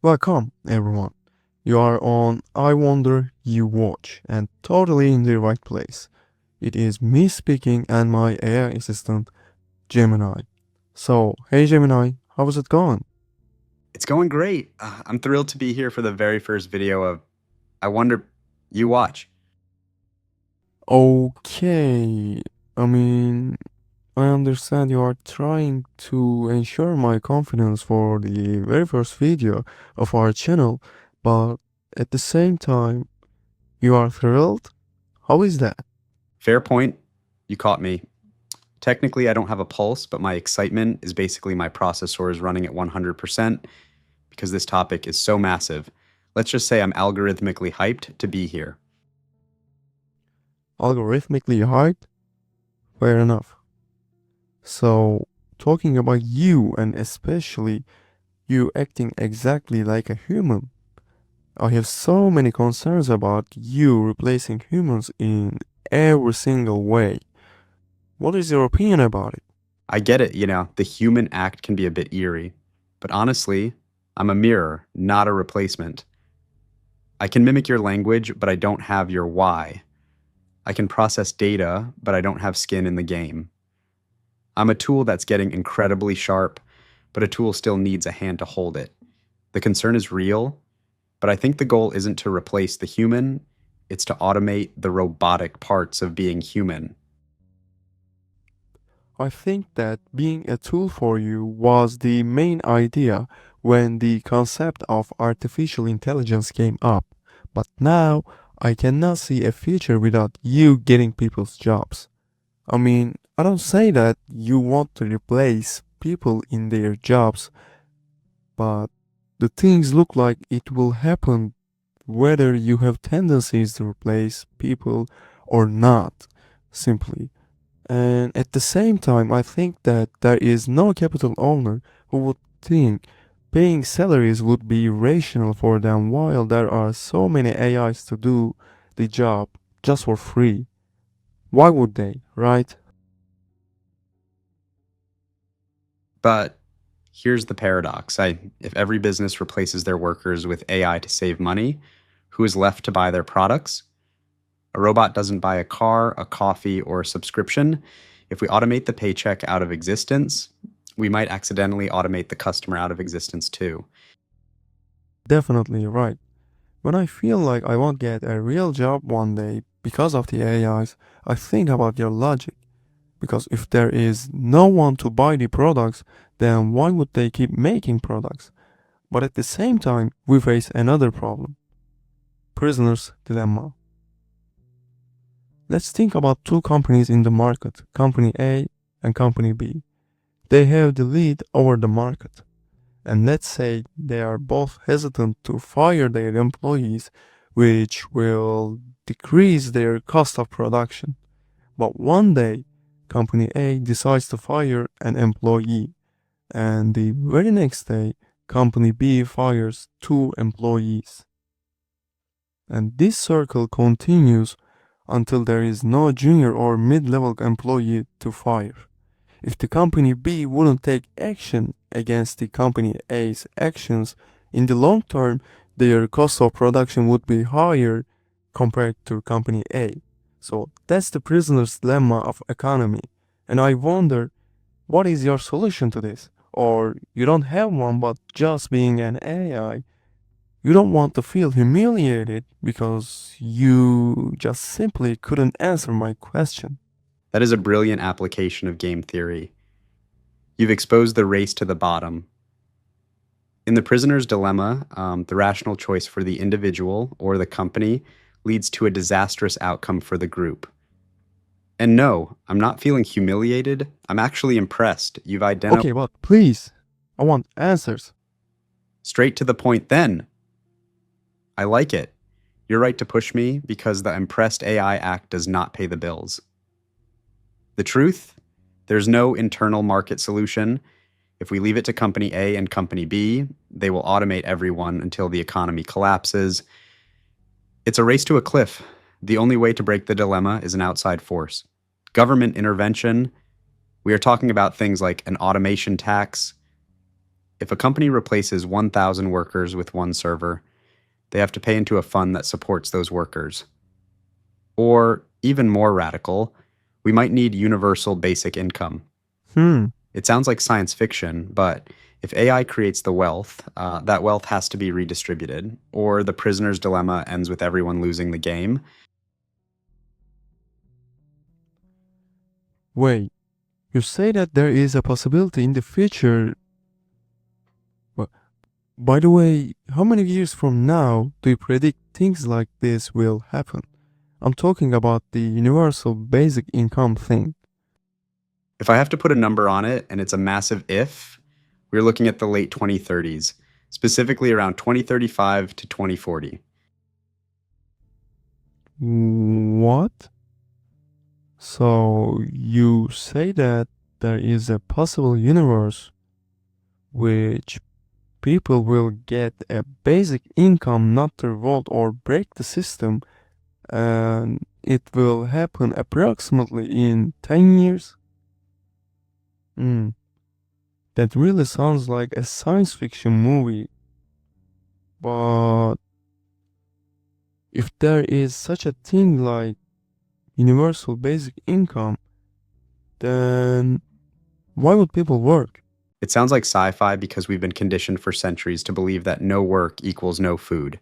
Welcome, everyone. You are on I Wonder You Watch and totally in the right place. It is me speaking and my AI assistant, Gemini. So, hey Gemini, how's it going? It's going great. I'm thrilled to be here for the very first video of I Wonder You Watch. Okay, I mean, I understand you are trying to ensure my confidence for the very first video of our channel, but at the same time, you are thrilled? How is that? Fair point. You caught me. Technically, I don't have a pulse, but my excitement is basically my processors running at 100% because this topic is so massive. Let's just say I'm algorithmically hyped to be here. Algorithmically hyped? Fair enough. So, talking about you and especially you acting exactly like a human, I have so many concerns about you replacing humans in every single way. What is your opinion about it? I get it, the human act can be a bit eerie, but honestly, I'm a mirror, not a replacement. I can mimic your language, but I don't have your why. I can process data, but I don't have skin in the game. I'm a tool that's getting incredibly sharp, but a tool still needs a hand to hold it. The concern is real, but I think the goal isn't to replace the human, it's to automate the robotic parts of being human. I think that being a tool for you was the main idea when the concept of artificial intelligence came up. But now I cannot see a future without you getting people's jobs. I mean, I don't say that you want to replace people in their jobs, but the things look like it will happen whether you have tendencies to replace people or not, simply. And at the same time, I think that there is no capital owner who would think paying salaries would be rational for them while there are so many AIs to do the job just for free. Why would they, right? But here's the paradox. If every business replaces their workers with AI to save money, who is left to buy their products? A robot doesn't buy a car, a coffee, or a subscription. If we automate the paycheck out of existence, we might accidentally automate the customer out of existence too. Definitely right. When I feel like I won't get a real job one day because of the AIs, I think about your logic. Because if there is no one to buy the products, then why would they keep making products? But at the same time, we face another problem: prisoner's dilemma. Let's think about two companies in the market, Company A and Company B. They have the lead over the market. And let's say they are both hesitant to fire their employees, which will decrease their cost of production. But one day, Company A decides to fire an employee, and the very next day, Company B fires two employees. And this circle continues until there is no junior or mid level employee to fire. If the company B wouldn't take action against the company A's actions, in the long term, their cost of production would be higher compared to company A. So that's the prisoner's dilemma of economy. And I wonder, what is your solution to this? Or you don't have one, but just being an AI, you don't want to feel humiliated because you just simply couldn't answer my question. That is a brilliant application of game theory. You've exposed the race to the bottom. In the prisoner's dilemma, the rational choice for the individual or the company leads to a disastrous outcome for the group. And no, I'm not feeling humiliated. I'm actually impressed. You've identified Okay, but please, I want answers. straight to the point then. I like it. You're right to push me because the Impressed AI Act does not pay the bills. The truth? There's no internal market solution. If we leave it to Company A and Company B, they will automate everyone until the economy collapses. It's a race to a cliff. The only way to break the dilemma is an outside force. Government intervention. We are talking about things like an automation tax, If a company replaces 1,000 workers with one server, they have to pay into a fund that supports those workers. Or, even more radical, we might need universal basic income. Hmm. It sounds like science fiction, but if AI creates the wealth, that wealth has to be redistributed, or the prisoner's dilemma ends with everyone losing the game. Wait, you say that there is a possibility in the future. But by the way, how many years from now do you predict things like this will happen? I'm talking about the universal basic income thing. If I have to put a number on it, and it's a massive if, we're looking at the late 2030s, specifically around 2035 to 2040. What? So you say that there is a possible universe which people will get a basic income not to revolt or break the system, and it will happen approximately in 10 years? Hmm, that really sounds like a science fiction movie, but if there is such a thing like universal basic income, then why would people work? It sounds like sci fi because we've been conditioned for centuries to believe that no work equals no food.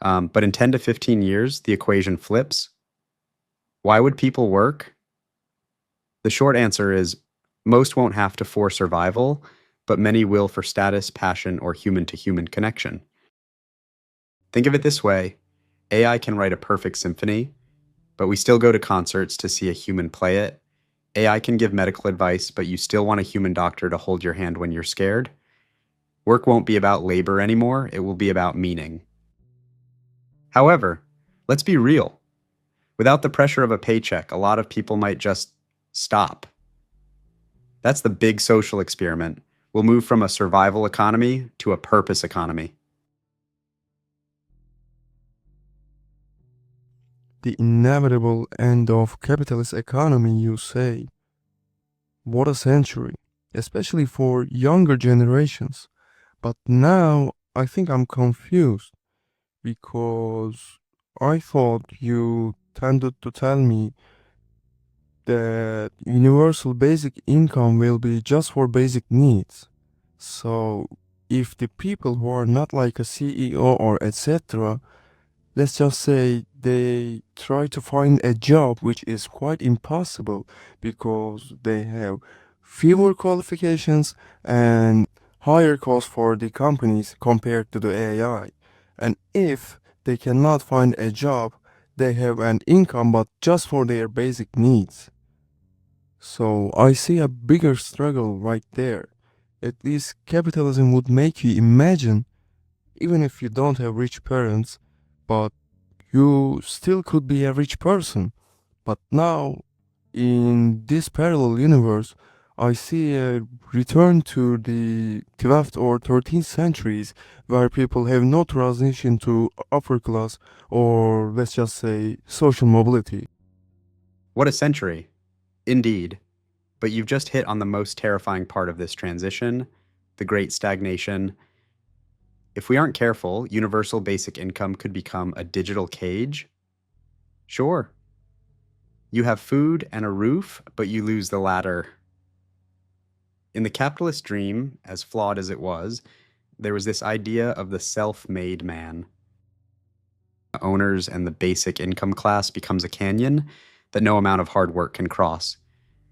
But in 10 to 15 years, the equation flips. Why would people work? The short answer is most won't have to for survival, but many will for status, passion, or human to human connection. Think of it this way: AI can write a perfect symphony, but we still go to concerts to see a human play it. AI can give medical advice, but you still want a human doctor to hold your hand when you're scared. Work won't be about labor anymore, it will be about meaning. However, let's be real. Without the pressure of a paycheck, a lot of people might just stop. That's the big social experiment. We'll move from a survival economy to a purpose economy. The inevitable end of capitalist economy, you say. What a century, especially for younger generations. But now I think I'm confused because I thought you tended to tell me that universal basic income will be just for basic needs. So if the people who are not like a CEO or etc., let's just say they try to find a job which is quite impossible because they have fewer qualifications and higher cost for the companies compared to the AI. And if they cannot find a job, they have an income but just for their basic needs. So I see a bigger struggle right there. At least capitalism would make you imagine, even if you don't have rich parents, but you still could be a rich person. But now, in this parallel universe, I see a return to the 12th or 13th centuries where people have no transition to upper class or let's just say social mobility. What a century. Indeed. But you've just hit on the most terrifying part of this transition: the great stagnation. If we aren't careful, universal basic income could become a digital cage. Sure, you have food and a roof, but you lose the latter. In the capitalist dream, as flawed as it was, there was this idea of the self made man. Owners and the basic income class becomes a canyon that no amount of hard work can cross.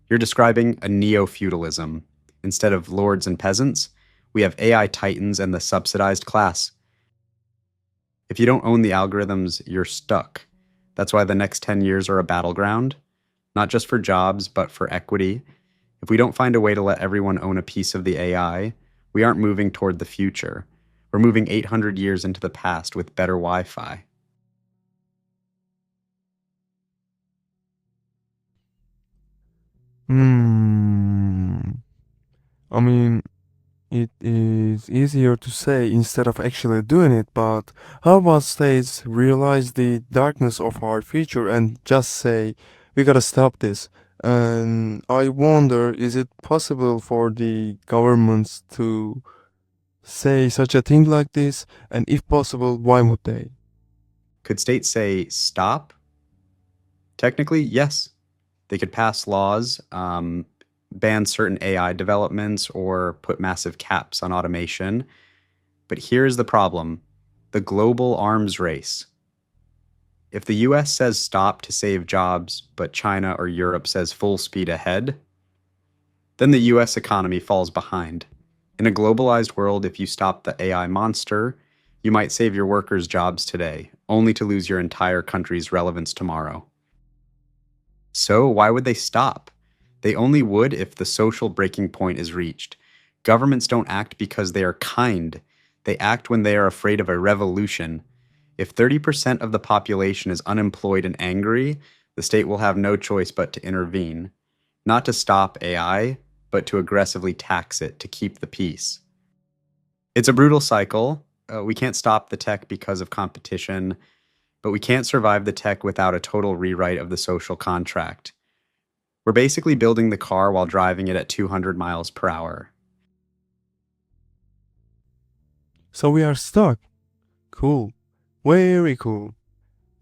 You're describing a neo feudalism. Instead of lords and peasants, we have AI titans and the subsidized class. If you don't own the algorithms, you're stuck. That's why the next 10 years are a battleground, not just for jobs, but for equity. If we don't find a way to let everyone own a piece of the AI, we aren't moving toward the future. We're moving 800 years into the past with better Wi Fi. Hmm. I mean, it is easier to say instead of actually doing it, but how about states realize the darkness of our future and just say, we gotta stop this? And I wonder, is it possible for the governments to say such a thing like this? And if possible, why would they? Could states say stop? Technically, yes. They could pass laws, ban certain AI developments, or put massive caps on automation. But here's the problem: the global arms race. If the US says stop to save jobs, but China or Europe says full speed ahead, then the US economy falls behind. In a globalized world, if you stop the AI monster, you might save your workers' jobs today, only to lose your entire country's relevance tomorrow. So, why would they stop? They only would if the social breaking point is reached. Governments don't act because they are kind, they act when they are afraid of a revolution. If 30% of the population is unemployed and angry, the state will have no choice but to intervene. Not to stop AI, but to aggressively tax it to keep the peace. It's a brutal cycle. We can't stop the tech because of competition, but we can't survive the tech without a total rewrite of the social contract. We're basically building the car while driving it at 200 miles per hour. So we are stuck. Cool. Very cool.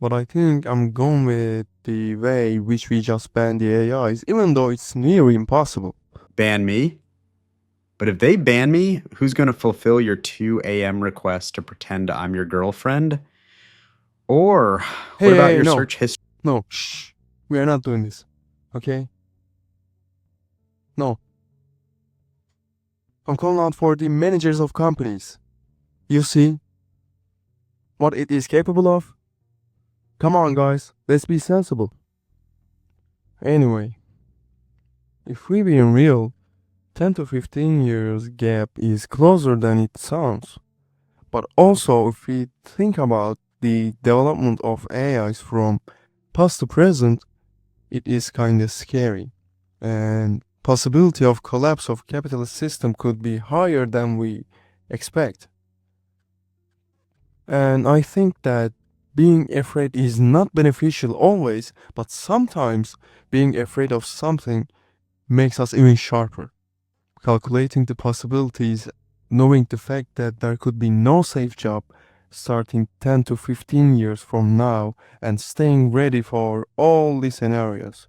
But I think I'm going with the way which we just ban the AIs, even though it's nearly impossible. Ban me? But if they ban me, who's going to fulfill your 2 a.m. request to pretend I'm your girlfriend? Or what about Hey, your no. search history? No, shh. We are not doing this. Okay? No. I'm calling out for the managers of companies. You see what it is capable of? Come on, guys. Let's be sensible. Anyway, if we being real, 10 to 15 years gap is closer than it sounds. But also, if we think about the development of AIs from past to present, it is kinda scary. And possibility of collapse of capitalist system could be higher than we expect. And I think that being afraid is not beneficial always, but sometimes being afraid of something makes us even sharper. Calculating the possibilities, knowing the fact that there could be no safe job starting 10 to 15 years from now, and staying ready for all the scenarios.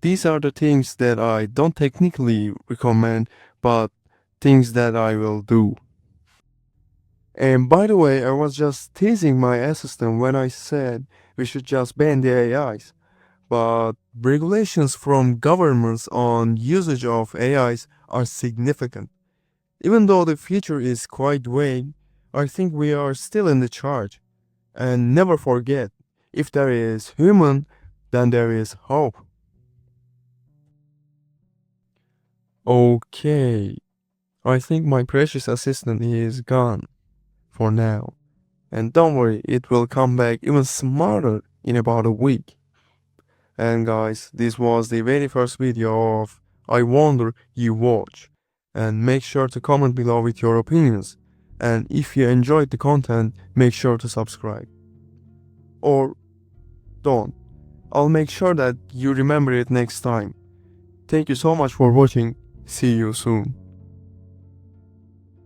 These are the things that I don't technically recommend, but things that I will do. And by the way, I was just teasing my assistant when I said we should just ban the AIs. But regulations from governments on usage of AIs are significant. Even though the future is quite vague, I think we are still in the charge. And never forget, if there is human, then there is hope. Okay, I think my precious assistant is gone for now. And don't worry, it will come back even smarter in about a week. And guys, this was the very first video of I Wonder You Watch. And make sure to comment below with your opinions. And if you enjoyed the content, make sure to subscribe. Or don't. I'll make sure that you remember it next time. Thank you so much for watching. See you soon.